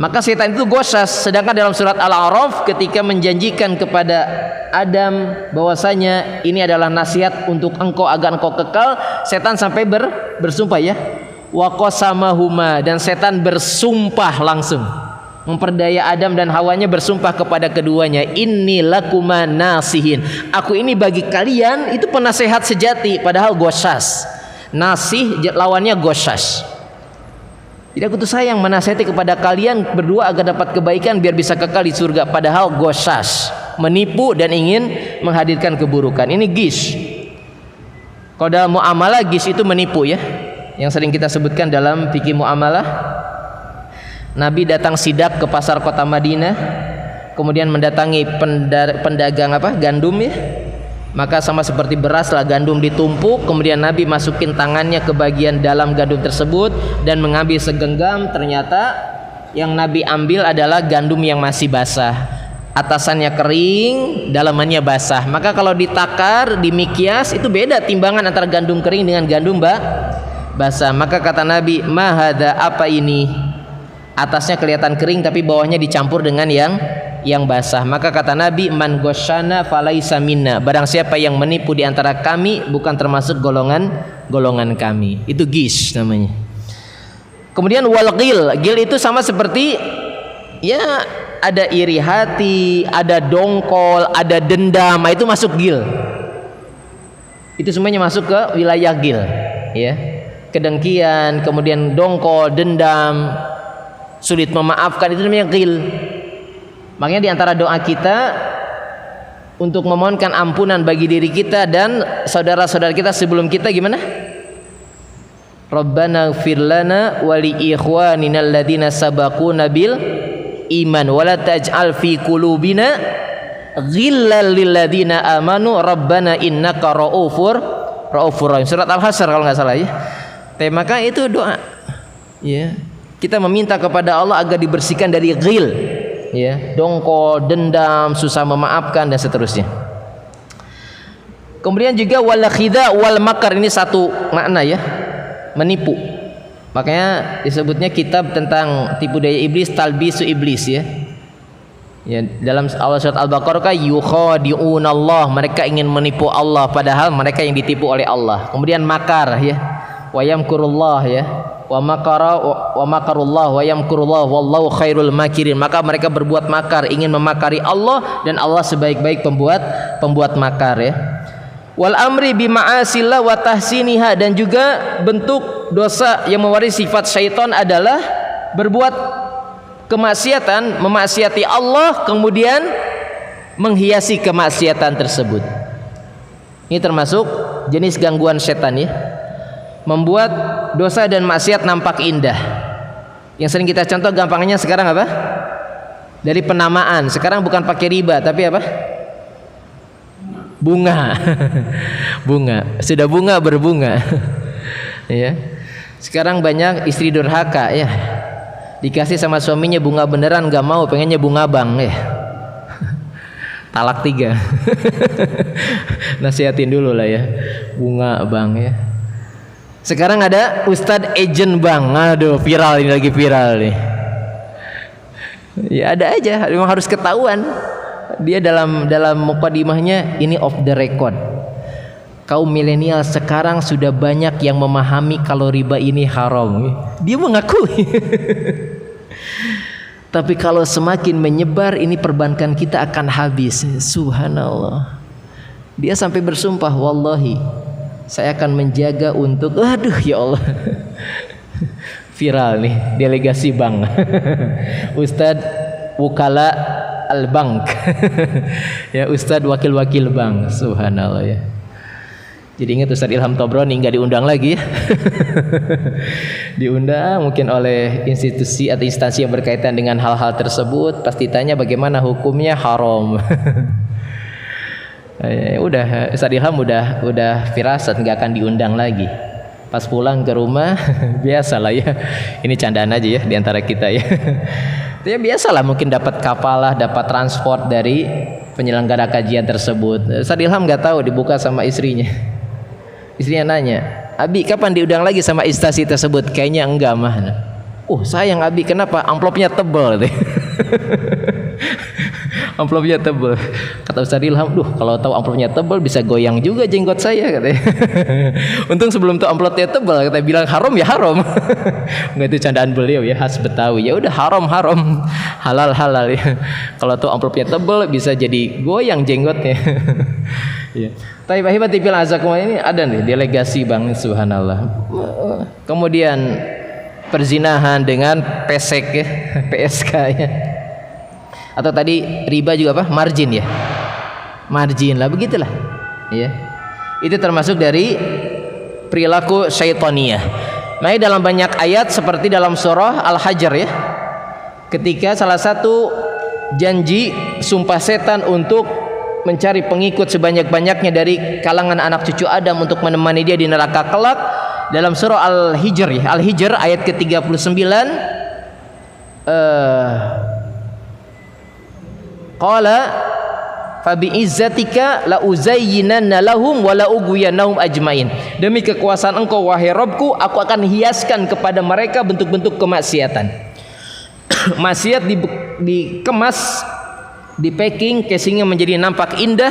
Maka setan itu gosas. Sedangkan dalam surat Al-A'raf ketika menjanjikan kepada Adam bahwasanya ini adalah nasihat untuk engkau agar engkau kekal, setan sampai bersumpah, ya. Wa qasamahuma, dan setan bersumpah langsung, memperdaya Adam dan Hawanya, bersumpah kepada keduanya, inni lakuma nasihin, aku ini bagi kalian itu penasehat sejati. Padahal gosas, nasih lawannya gosas. Jadi aku tuh sayang menasihati kepada kalian berdua agar dapat kebaikan biar bisa kekal di surga. Padahal gosas, menipu dan ingin menghadirkan keburukan. Ini ghish. Kalau dalam muamalah, ghish itu menipu, ya, yang sering kita sebutkan dalam fikih muamalah. Nabi datang sidak ke pasar kota Madinah, kemudian mendatangi pedagang gandum, ya. Maka sama seperti beras lah, gandum ditumpuk, kemudian Nabi masukin tangannya ke bagian dalam gandum tersebut dan mengambil segenggam. Ternyata yang Nabi ambil adalah gandum yang masih basah, atasannya kering, dalamannya basah. Maka kalau ditakar, dimikias, itu beda timbangan antara gandum kering dengan gandum basah. Maka kata Nabi, ma hadza, apa ini? Atasnya kelihatan kering tapi bawahnya dicampur dengan yang basah. Maka kata Nabi, man ghasyana falaisa minna, barang siapa yang menipu di antara kami bukan termasuk golongan kami. Itu ghish namanya. Kemudian wal ghil, ghil itu sama seperti, ya, ada iri hati, ada dongkol, ada dendam, itu masuk ghil. Itu semuanya masuk ke wilayah ghil, ya. Kedengkian, kemudian dongkol, dendam, sulit memaafkan, itu namanya ghil. Makanya di antara doa kita untuk memohonkan ampunan bagi diri kita dan saudara-saudara kita sebelum kita gimana? Rabbana ighfir lana wa li ikhwanina alladziina sabaquna bil iman wa la taj'al fi qulubina ghillal lil ladziina amanu rabbana innaka ra'ufur rahim. Surat Al-Hasyr kalau nggak salah, ya. Maka itu doa, ya. Kita meminta kepada Allah agar dibersihkan dari ghil, ya, dongkol, dendam, susah memaafkan dan seterusnya. Kemudian juga wal khida wal makar, ini satu makna, ya, menipu. Makanya disebutnya kitab tentang tipu daya iblis, talbisu iblis, ya. Ya, dalam awal surat Al-Baqarah, yukhadi'unallah, mereka ingin menipu Allah padahal mereka yang ditipu oleh Allah. Kemudian makar, ya, wa yamkurullah, ya, wa makarullah wa yamkurullah wallahu khairul makirin. Maka mereka berbuat makar, ingin memakari Allah, dan Allah sebaik-baik pembuat makar, ya. wal amri bi ma'asillah wa tahsiniha, dan juga bentuk dosa yang mewarisi sifat syaitan adalah berbuat kemaksiatan, memaksiati Allah, kemudian menghiasi kemaksiatan tersebut. Ini termasuk jenis gangguan setan ya. Membuat dosa dan maksiat nampak indah. Yang sering kita contoh gampangnya sekarang apa? Dari penamaan. Sekarang bukan pakai riba tapi apa? Bunga. Bunga. Sudah bunga berbunga. Ya. Sekarang banyak istri durhaka ya. Dikasih sama suaminya bunga beneran gak mau, pengennya bunga bang ya. Talak 3. Nasihatin dulu lah ya. Bunga bang ya. Sekarang ada Ustadz Agent Bang. Aduh, viral ini, lagi viral nih. Ya ada aja, memang harus ketahuan. Dia dalam mukadimahnya ini off the record. Kaum milenial sekarang sudah banyak yang memahami kalau riba ini haram. Dia mengakui. Tapi kalau semakin menyebar ini perbankan kita akan habis. Subhanallah. Dia sampai bersumpah, wallahi saya akan menjaga untuk, aduh ya Allah. Viral nih, delegasi bank. Ustadz Wukala Al-Bank. Ya, Ustadz wakil-wakil bank. Subhanallah ya. Jadi ingat Ustadz Ilham Tobroni nggak diundang lagi ya. Diundang mungkin oleh institusi atau instansi yang berkaitan dengan hal-hal tersebut, pasti tanya bagaimana hukumnya, haram. Udah Ustadz Ilham udah firasat nggak akan diundang lagi. Pas pulang ke rumah biasalah ya. Ini candaan aja ya di antara kita ya. Ya biasalah, mungkin dapat kapalah, dapat transport dari penyelenggara kajian tersebut. Ustadz Ilham nggak tahu dibuka sama istrinya. Istrinya nanya, Abi kapan diundang lagi sama instansi tersebut? Kayaknya enggak mah. Oh sayang Abi, kenapa? Amplopnya tebal deh. Amplopnya tebal. Kata Ustadz Ilham, kalau tahu amplopnya tebal bisa goyang juga jenggot saya katanya. Untung sebelum itu amplopnya tebal, kata bilang haram ya haram. Enggak, itu candaan beliau ya, khas Betawi. Ya udah haram, halal ya. Kalau tahu amplopnya tebal bisa jadi goyang jenggotnya. Ya. Tapi Pak Hibat tipil azakumullah ini ada nih delegasi bang, subhanallah. Kemudian perzinahan dengan pesek ya, PSK ya. Atau tadi riba juga apa? Margin ya. Margin lah, begitulah. Ya. Itu termasuk dari perilaku syaitaniyah. Makanya dalam banyak ayat seperti dalam surah Al-Hajr ya. Ketika salah satu janji sumpah setan untuk mencari pengikut sebanyak-banyaknya dari kalangan anak cucu Adam untuk menemani dia di neraka kelak, dalam surah Al-Hijr ya, Al-Hijr ayat ke-39, qala fa bi izzatika la uzayyinanna lahum wa la ughwiyannahum ajmain. Demi kekuasaan Engkau wahai Rabbku, aku akan hiaskan kepada mereka bentuk-bentuk kemaksiatan. Maksiat dikemas, di packing, casingnya menjadi nampak indah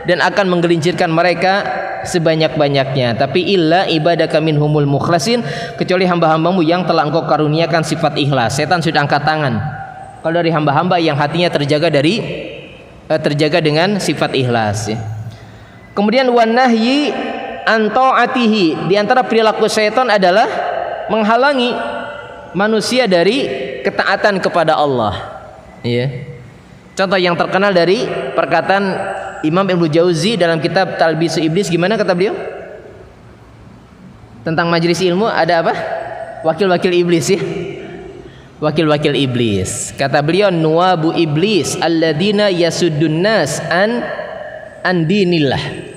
dan akan menggelincirkan mereka sebanyak-banyaknya. Tapi illa ibadaka minhumul mukhlasin, kecuali hamba-hambamu yang telah Engkau karuniakan sifat ikhlas. Setan sudah angkat tangan. Kalau dari hamba-hamba yang hatinya terjaga dengan sifat ikhlas ya. Kemudian wan nahyi an ta'atihi, di antara perilaku setan adalah menghalangi manusia dari ketaatan kepada Allah. Ya. Contoh yang terkenal dari perkataan Imam Ibnu Jauzi dalam kitab Talbisu Iblis, gimana kata beliau? Tentang majelis ilmu ada apa? Wakil-wakil iblis ya. Wakil-wakil iblis. Kata beliau, nuwabu iblis alladzina yasuddun nas an dinillah.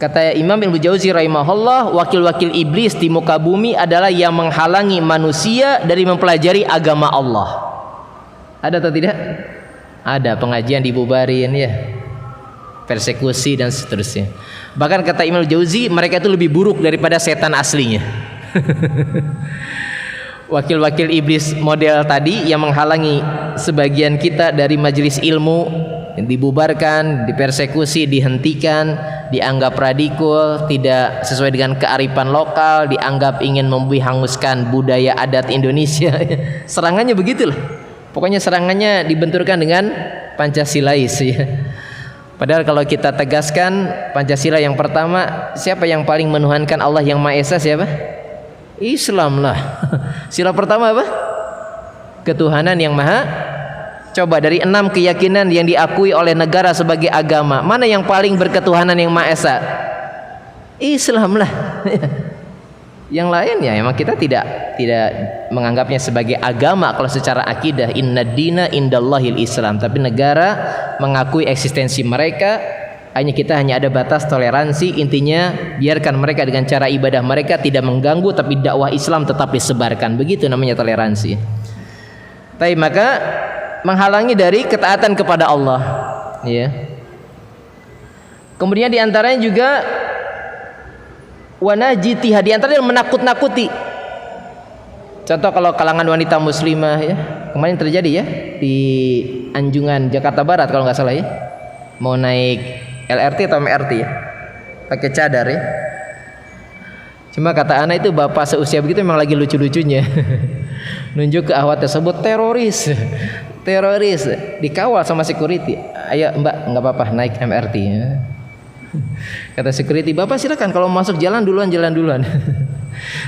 Kata Imam Ibnu Jauzi rahimahullah, wakil-wakil iblis di muka bumi adalah yang menghalangi manusia dari mempelajari agama Allah. Ada atau tidak? Ada, pengajian dibubarin ya, persekusi dan seterusnya. Bahkan kata Imam Jauzi, mereka itu lebih buruk daripada setan aslinya. Wakil-wakil iblis model tadi yang menghalangi sebagian kita dari majelis ilmu, dibubarkan, dipersekusi, dihentikan, dianggap radikal, tidak sesuai dengan kearifan lokal, dianggap ingin menghanguskan budaya adat Indonesia. Serangannya begitulah. Pokoknya serangannya dibenturkan dengan Pancasilais ya. Padahal kalau kita tegaskan Pancasila yang pertama, siapa yang paling menuhankan Allah yang Maha Esa siapa? Islam lah. Sila pertama apa? Ketuhanan yang maha. Coba dari 6 keyakinan yang diakui oleh negara sebagai agama, mana yang paling berketuhanan yang Maha Esa? Islam lah. Yang lain ya memang kita tidak menganggapnya sebagai agama kalau secara akidah. Inna dina indallahil Islam. Tapi negara mengakui eksistensi mereka. Hanya ada batas toleransi. Intinya biarkan mereka dengan cara ibadah mereka tidak mengganggu, tapi dakwah Islam tetap disebarkan. Begitu namanya toleransi. Tapi maka menghalangi dari ketaatan kepada Allah. Ya. Kemudian diantaranya juga wanajitiha, diantaranya menakut-nakuti. Contoh kalau kalangan wanita muslimah ya, kemarin terjadi ya di Anjungan Jakarta Barat kalau nggak salah ya, mau naik LRT atau MRT ya, pakai cadar ya. Cuma kata anak itu bapak seusia begitu memang lagi lucu-lucunya. Nunjuk ke akhwat tersebut, teroris, dikawal sama security. Ayo mbak, nggak apa-apa naik MRT ya. Kata security, bapak silakan kalau masuk jalan duluan.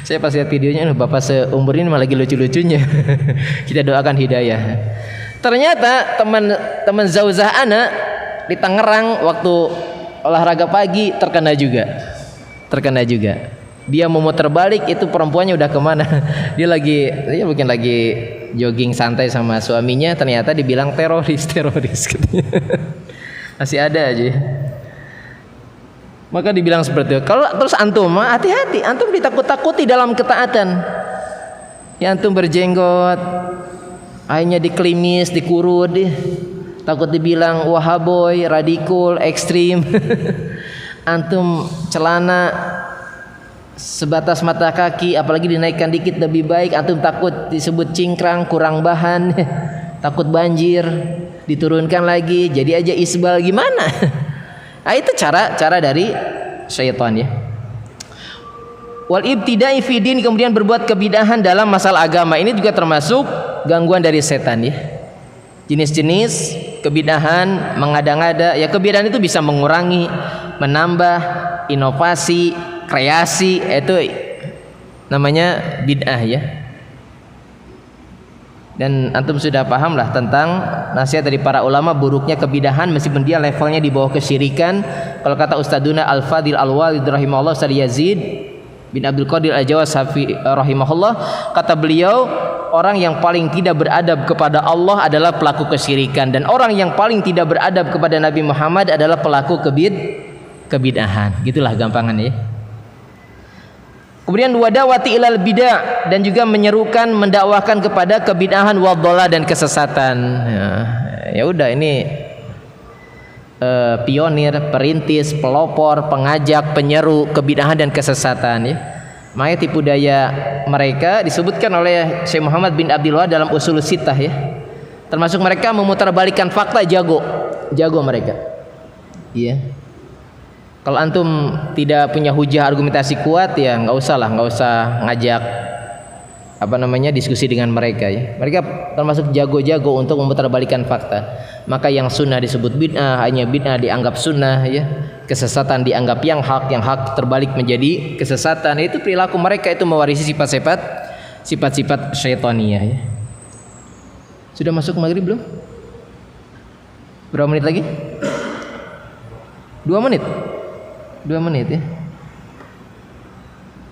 Saya pas lihat videonya, bapak seumur ini malah lagi lucu-lucunya. Kita doakan hidayah. Ternyata teman zauzah anak di Tangerang waktu olahraga pagi terkena juga. Dia mau muter balik, itu perempuannya udah kemana? Dia mungkin lagi jogging santai sama suaminya, ternyata dibilang teroris katanya. Masih ada aja. Maka dibilang seperti itu. Kalau terus antum, hati-hati, antum ditakut-takuti dalam ketaatan. Ya antum berjenggot, akhirnya dikelimis, dikurut, takut dibilang wahaboy, radikul, ekstrim. Antum celana sebatas mata kaki, apalagi dinaikkan dikit lebih baik, antum takut disebut cingkrang, kurang bahan, takut banjir, diturunkan lagi, jadi aja isbal gimana? Nah, itu cara dari syaitan ya. Wal ibtida'i fi din, kemudian berbuat kebidahan dalam masalah agama, ini juga termasuk gangguan dari setan ya. Jenis-jenis kebidahan, mengada-ngada ya. Kebidahan itu bisa mengurangi, menambah, inovasi, kreasi, itu namanya bid'ah ya. Dan antum sudah paham lah tentang nasihat dari para ulama buruknya kebidahan meskipun dia levelnya di bawah kesyirikan. Kalau kata Ustadzuna Al-Fadil Al-Walid rahimahullah, Ustadz Yazid bin Abdul Qadir Al-Jawas rahimahullah, kata beliau, orang yang paling tidak beradab kepada Allah adalah pelaku kesyirikan, dan orang yang paling tidak beradab kepada Nabi Muhammad adalah pelaku kebidahan. Gitulah gampangannya ya. Kemudian wadawati ilal bid'ah, dan juga menyerukan, mendakwahkan kepada kebid'ahan wadhalah dan kesesatan. Ya udah ini pionir, perintis, pelopor, pengajak, penyeru kebid'ahan dan kesesatan ya. Makanya tipu daya mereka disebutkan oleh Syekh Muhammad bin Abdul Wahab dalam Ushul Sittah ya. Termasuk mereka memutarbalikkan fakta, jago mereka. Iya. Kalau antum tidak punya hujah argumentasi kuat ya nggak usah ngajak diskusi dengan mereka ya. Mereka termasuk jago-jago untuk memutarbalikkan fakta. Maka yang sunnah disebut bid'ah, hanya bid'ah dianggap sunnah ya. Kesesatan dianggap yang hak terbalik menjadi kesesatan. Itu perilaku mereka, itu mewarisi sifat-sifat syaitaniyah ya. Sudah masuk maghrib belum? Berapa menit lagi? 2 menit. 2 menit ya.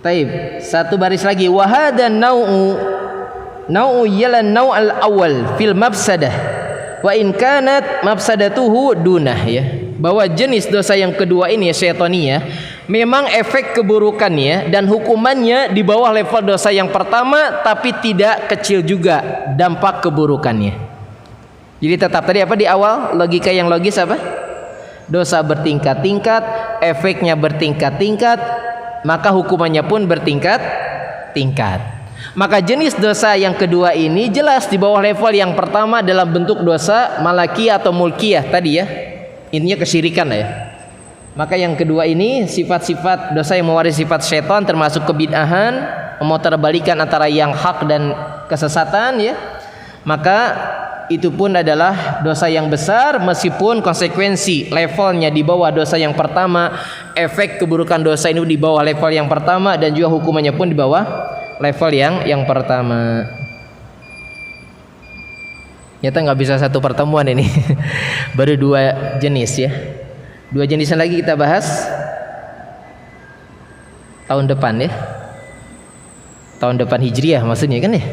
Taib, satu baris lagi. Wa hadha nau'u yalan nau'al awal fil mafsadah wa in kanat mafsadatuhu dunah ya. Bahwa jenis dosa yang kedua ini ya, syaitaniyah, memang efek keburukannya dan hukumannya di bawah level dosa yang pertama, tapi tidak kecil juga dampak keburukannya. Jadi tetap tadi apa di awal, logika yang logis apa? Dosa bertingkat-tingkat, efeknya bertingkat-tingkat, maka hukumannya pun bertingkat-tingkat. Maka jenis dosa yang kedua ini jelas di bawah level yang pertama dalam bentuk dosa malakiyah atau mulkiyah tadi ya. Intinya kesyirikan ya. Maka yang kedua ini sifat-sifat dosa yang mewarisi sifat syaitan, termasuk kebid'ahan, memutarbalikan antara yang hak dan kesesatan ya. Maka itu pun adalah dosa yang besar meskipun konsekuensi levelnya di bawah dosa yang pertama, efek keburukan dosa ini di bawah level yang pertama, dan juga hukumannya pun di bawah level yang pertama. Nyata nggak bisa satu pertemuan ini. Baru 2 jenis ya. 2 jenisan lagi kita bahas tahun depan ya. Tahun depan Hijriah maksudnya kan ya.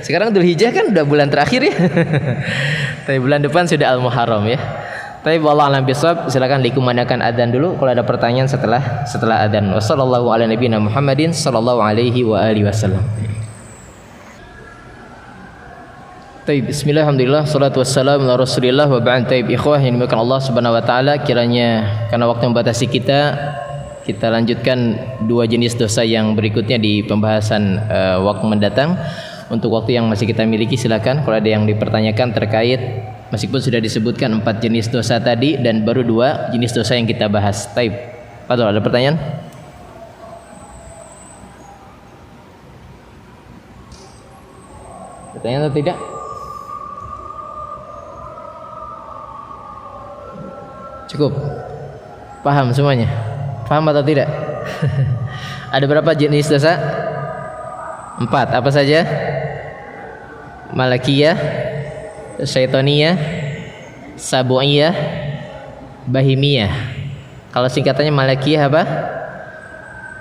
Sekarang Dzulhijjah kan udah bulan terakhir ya. Tapi bulan depan sudah Al-Muharram ya. Tapi wallahu a'lam bishawab, silakan dikumandangkan adzan dulu kalau ada pertanyaan setelah adzan. Wassallallahu ala nabiyina Muhammadin sallallahu alaihi wa alihi wasallam. Taib, bismillah, alhamdulillah, salatu wassalamu ala rasulillah wa ba'd. Taib, ikhwah yang dimuliakan Allah subhanahu wa ta'ala, kiranya karena waktu membatasi kita lanjutkan 2 jenis dosa yang berikutnya di pembahasan waktu mendatang. Untuk waktu yang masih kita miliki silakan kalau ada yang dipertanyakan terkait, meskipun sudah disebutkan 4 jenis dosa tadi dan baru 2 jenis dosa yang kita bahas. Taib, Fadol, ada pertanyaan? Pertanyaan atau tidak? Cukup? Paham semuanya? Paham atau tidak? Ada berapa jenis dosa? 4. Apa saja? Malakiyah, Syaitoniyah, Sabu'iyah, Bahimiyah. Kalau singkatannya Malakiyah apa?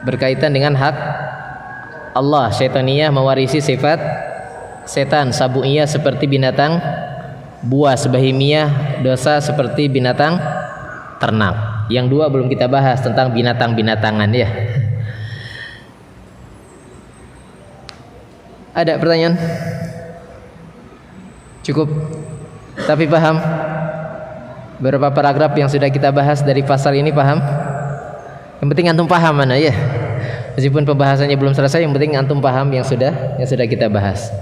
Berkaitan dengan hak Allah. Syaitoniyah mewarisi sifat setan. Sabu'iyah seperti binatang buas. Bahimiyah dosa seperti binatang ternak. Yang 2 belum kita bahas tentang binatang-binatangan ya. Ada pertanyaan? Cukup? Tapi paham? Berapa paragraf yang sudah kita bahas dari pasal ini paham? Yang penting antum paham mana ya. Meskipun pembahasannya belum selesai, yang penting antum paham yang sudah kita bahas.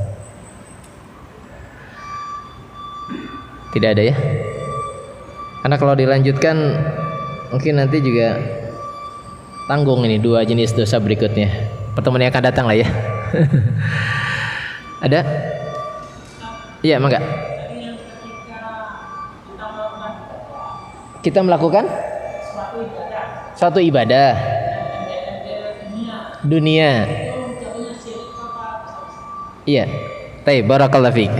Tidak ada ya? Karena kalau dilanjutkan mungkin nanti juga tanggung ini 2 jenis dosa berikutnya. Pertemuan yang akan datang lah ya. Ada? Iya, mangga. Kita melakukan suatu ibadah dunia. Iya. Baik, barakallahu fiik.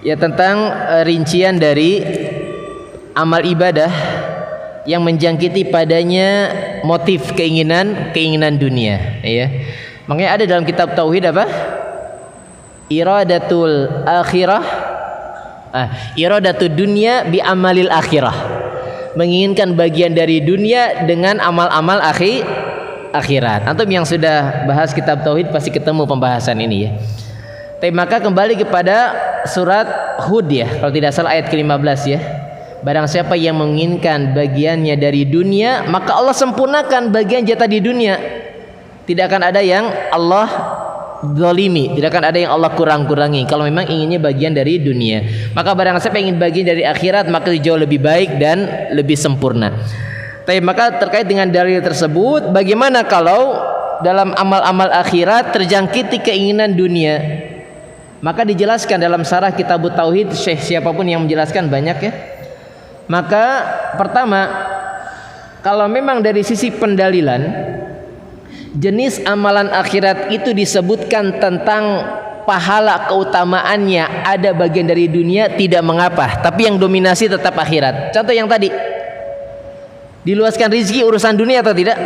Ya, tentang rincian dari amal ibadah yang menjangkiti padanya motif keinginan dunia ya. Makanya ada dalam kitab tauhid apa? Iradatul akhirah, iradatud dunya bi amalil akhirah. Menginginkan bagian dari dunia dengan amal-amal akhirat. Antum yang sudah bahas kitab tauhid pasti ketemu pembahasan ini ya. Tapi maka kembali kepada surat Hud ya, kalau tidak salah ayat ke-15 ya. Barang siapa yang menginginkan bagiannya dari dunia, maka Allah sempurnakan bagian jatah di dunia. Tidak akan ada yang Allah zalimi, tidak akan ada yang Allah kurang-kurangi kalau memang inginnya bagian dari dunia. Maka barang siapa ingin bagian dari akhirat, maka jauh lebih baik dan lebih sempurna. Tapi maka terkait dengan dalil tersebut, bagaimana kalau dalam amal-amal akhirat terjangkiti keinginan dunia? Maka dijelaskan dalam syarah Kitab Tauhid, Syekh siapapun yang menjelaskan banyak ya. Maka pertama, kalau memang dari sisi pendalilan jenis amalan akhirat itu disebutkan tentang pahala keutamaannya ada bagian dari dunia, tidak mengapa, tapi yang dominasi tetap akhirat. Contoh yang tadi, diluaskan rezeki urusan dunia atau tidak?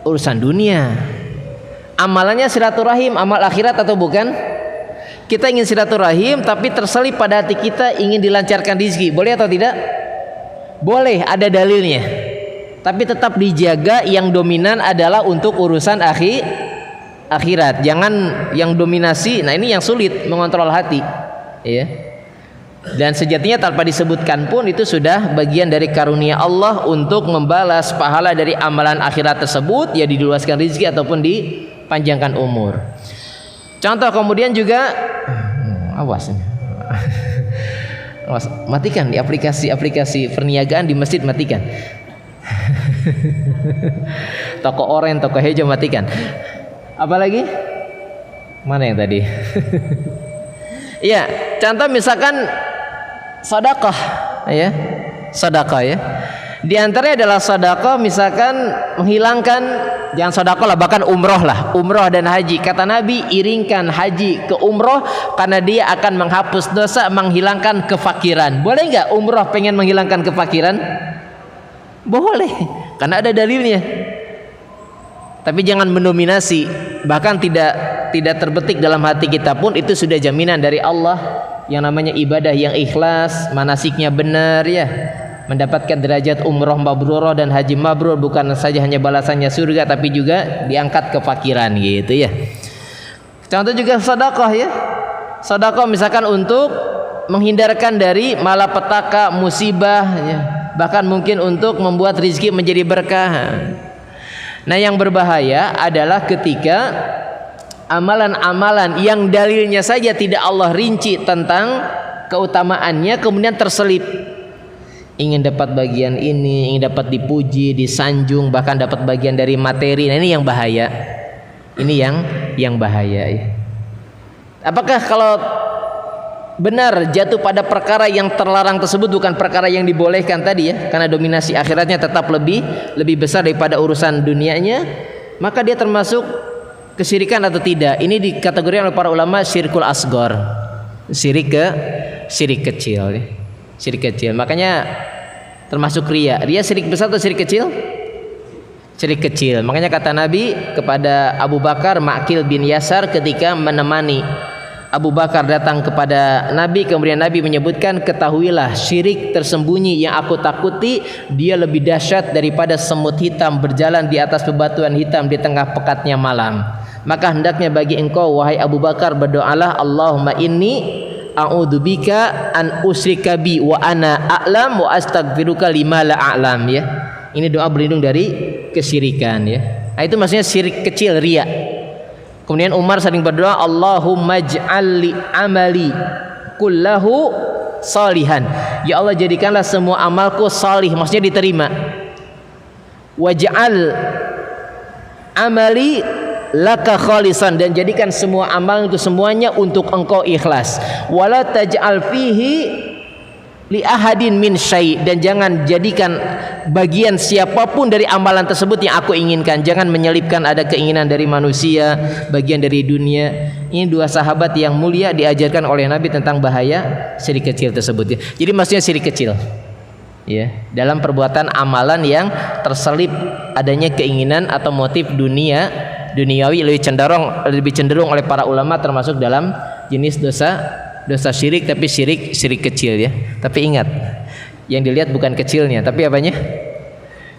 Urusan dunia. Amalannya silaturahim, amal akhirat atau bukan? Kita ingin silaturahim tapi terselip pada hati kita ingin dilancarkan rezeki, boleh atau tidak? Boleh, ada dalilnya. Tapi tetap dijaga yang dominan adalah untuk urusan akhirat. Jangan yang dominasi. Nah, ini yang sulit mengontrol hati, ya. Dan sejatinya tanpa disebutkan pun itu sudah bagian dari karunia Allah untuk membalas pahala dari amalan akhirat tersebut, ya diluaskan rezeki ataupun dipanjangkan umur. Contoh kemudian juga awas matikan di aplikasi perniagaan di masjid, matikan. Toko oranye, toko hijau, matikan. Apalagi? Mana yang tadi? Ya, contoh misalkan sedekah ya. Sedekah ya. Di antaranya adalah sedekah misalkan menghilangkan, jangan sedekah lah, bahkan umroh lah, umroh dan haji. Kata Nabi, iringkan haji ke umroh karena dia akan menghapus dosa, menghilangkan kefakiran. Boleh nggak umroh pengen menghilangkan kefakiran? Boleh, karena ada dalilnya. Tapi jangan mendominasi, bahkan tidak terbetik dalam hati kita pun itu sudah jaminan dari Allah yang namanya ibadah yang ikhlas, manasiknya benar ya. Mendapatkan derajat umroh mabrurah dan haji mabrur, bukan saja hanya balasannya surga tapi juga diangkat kefakiran gitu ya. Contoh juga sedekah ya. Sedekah misalkan untuk menghindarkan dari malapetaka, musibah ya. Bahkan mungkin untuk membuat rezeki menjadi berkah. Nah, yang berbahaya adalah ketika amalan-amalan yang dalilnya saja tidak Allah rinci tentang keutamaannya kemudian terselip. Ingin dapat bagian ini, ingin dapat dipuji, disanjung, bahkan dapat bagian dari materi. Nah, ini yang bahaya. Ini yang bahaya ya. Apakah kalau benar jatuh pada perkara yang terlarang tersebut bukan perkara yang dibolehkan tadi ya, karena dominasi akhiratnya tetap lebih besar daripada urusan dunianya, maka dia termasuk kesyirikan atau tidak? Ini dikategorikan oleh para ulama syirkul asghar. Syirik kecil ya. Syirik kecil. Makanya termasuk riya. Riya syirik besar atau syirik kecil? Syirik kecil. Makanya kata Nabi kepada Abu Bakar, Ma'qil bin Yasar ketika menemani Abu Bakar datang kepada Nabi, kemudian Nabi menyebutkan, ketahuilah syirik tersembunyi yang aku takuti dia lebih dahsyat daripada semut hitam berjalan di atas bebatuan hitam di tengah pekatnya malam. Maka hendaknya bagi engkau wahai Abu Bakar berdoalah, Allahumma inni a'udzubika an usyrika bi wa ana a'lam wa astaghfiruka lima la a'lam ya. Ini doa berlindung dari kesyirikan ya. Nah, itu maksudnya syirik kecil, riya. Kemudian Umar sering berdoa, Allahumma ij'al li amali kullahu salihan. Ya Allah, jadikanlah semua amalku salih, maksudnya diterima. Waj'al amali laka khalisan, dan jadikan semua amal itu semuanya untuk engkau ikhlas. Wala taj'al fihi li ahadin min syai', dan jangan jadikan bagian siapapun dari amalan tersebut yang aku inginkan. Jangan menyelipkan ada keinginan dari manusia, bagian dari dunia. Ini dua sahabat yang mulia diajarkan oleh Nabi tentang bahaya syirik kecil tersebut ya. Jadi maksudnya syirik kecil ya, dalam perbuatan amalan yang terselip adanya keinginan atau motif duniawi, lebih cenderung oleh para ulama termasuk dalam jenis dosa syirik, tapi syirik kecil ya. Tapi ingat, yang dilihat bukan kecilnya tapi apanya?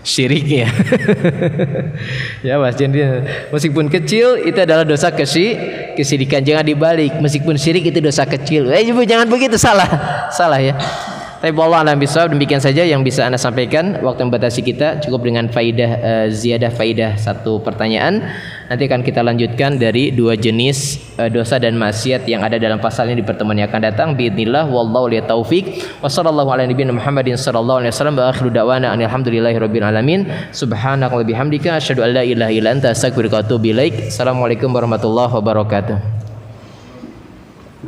Syiriknya. Ya Mas, jadi meskipun kecil itu adalah dosa kesyirikan, jangan dibalik, meskipun syirik itu dosa kecil. Jangan begitu, salah ya. Tapi wallahu a'lam bishawab, demikian saja yang bisa Anda sampaikan. Waktu membatasi kita cukup dengan ziyadah faidah satu pertanyaan. Nanti akan kita lanjutkan dari dua jenis dosa dan maksiat yang ada dalam pasal ini di pertemuan yang akan datang. Biidznillah, wallahu li taufik. Wassallallahu ala nabiyina Muhammadin sallallahu alaihi wasallam wa akhiru da'wana alhamdulillahirabbil alamin. Subhanaka wa bihamdika asyhadu an la ilaha illa anta astaghfiruka wa atubu ilaik. Assalamualaikum warahmatullahi wabarakatuh.